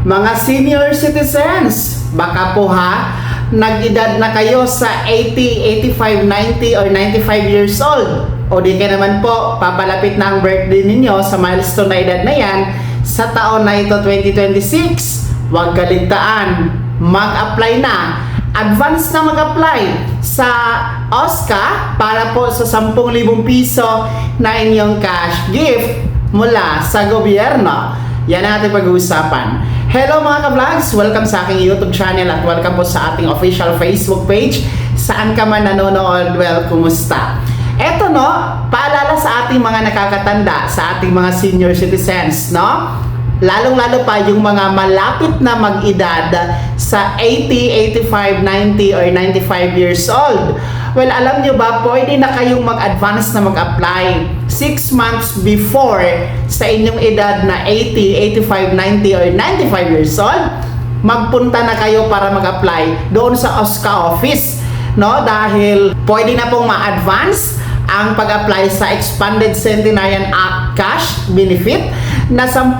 Mga senior citizens, baka po nag-edad na kayo sa 80, 85, 90 or 95 years old. O di ka naman po, papalapit na ang birthday ninyo sa milestone na edad na yan sa taon na ito 2026. Huwag kaligtaan, mag-apply na. Advance na mag-apply sa OSCA para po sa 10,000 piso na inyong cash gift mula sa gobyerno. Yan ang ating pag-uusapan. Hello mga ka-vlogs! Welcome sa aking YouTube channel at welcome po sa ating official Facebook page. Saan ka man nanonood, well, kumusta? Eto paalala sa ating mga nakakatanda, sa ating mga senior citizens, lalong-lalo pa yung mga malapit na mag-edad sa 80, 85, 90 or 95 years old. Well, alam nyo ba, pwede na kayong mag-advance na mag-apply 6 months before sa inyong edad na 80, 85, 90 or 95 years old. Magpunta na kayo para mag-apply doon sa OSCA office, dahil pwede na pong ma-advance ang pag-apply sa Expanded Centenarian Act Cash Benefit na 10,000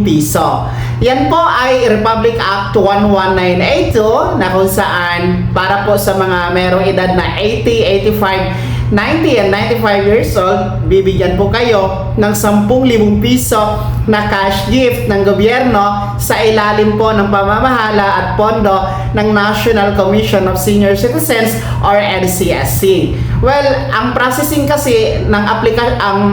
piso. Yan po ay Republic Act 11982 na kung saan para po sa mga merong edad na 80, 85, 90 and 95 years old, bibigyan po kayo ng 10,000 piso na cash gift ng gobyerno sa ilalim po ng pamamahala at pondo ng National Commission of Senior Citizens or NCSC. Well, ang processing kasi ng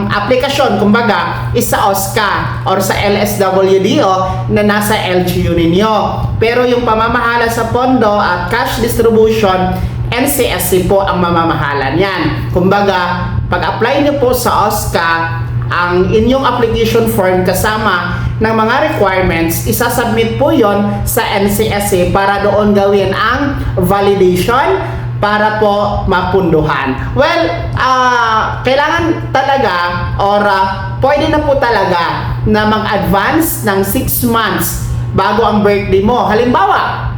aplikasyon, kumbaga, is sa OSCA or sa LSWDO na nasa LGU ninyo. Pero yung pamamahala sa pondo at cash distribution, NCSC po ang mamamahala niyan. Kumbaga, pag-apply niyo po sa OSCA, ang inyong application form kasama ng mga requirements, isasubmit po yon sa NCSC para doon gawin ang validation para po mapunduhan. Well, kailangan talaga or pwede na po talaga na mag-advance ng 6 months bago ang birthday mo. Halimbawa,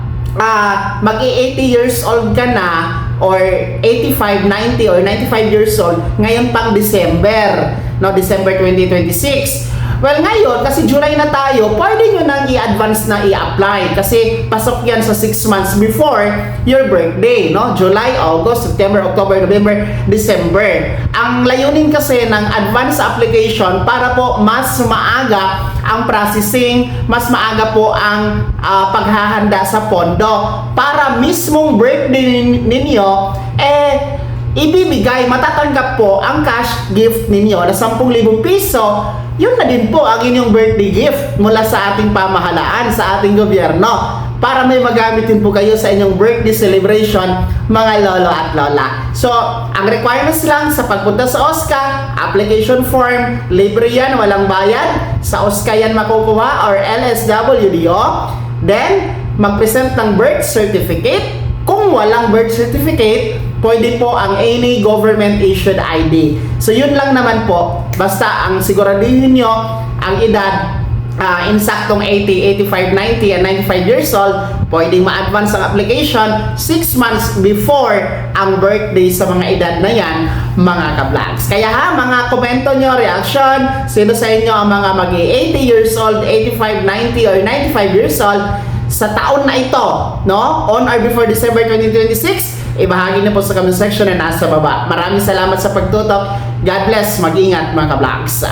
mag-80 years old ka na or 85, 90 or 95 years old ngayon pang December, December 2026. Well, ngayon, kasi July na tayo, pwede nyo nang i-advance na i-apply kasi pasok yan sa 6 months before your birthday, July, August, September, October, November, December. Ang layunin kasi ng advance application para po mas maaga ang processing, mas maaga po ang paghahanda sa pondo para mismong birthday ninyo, ibibigay, matatanggap po ang cash gift ninyo na 10,000 piso. Yun na din po ang inyong birthday gift mula sa ating pamahalaan, sa ating gobyerno, para may magamit din po kayo sa inyong birthday celebration, mga lolo at lola. So, ang requirements lang sa pagpunta sa OSCA, application form, libre yan, walang bayad. Sa OSCA yan makukuha or LSWDO. Then, mag-present ng birth certificate. Kung walang birth certificate, pwede po ang any government issued ID. So yun lang naman po. Basta ang siguraduhin nyo ang edad insaktong 80, 85, 90 and 95 years old, pwedeng ma-advance ang application 6 months before ang birthday sa mga edad na yan, mga ka-vlogs. Kaya mga komento nyo, reaction, sino sa inyo ang mga mag-80 years old, 85, 90 or 95 years old sa taon na ito, on or before December 2026, ibahagi na po sa comment section na nasa baba. Maraming salamat sa pagtutok. God bless. Mag-ingat mga ka-vlogs.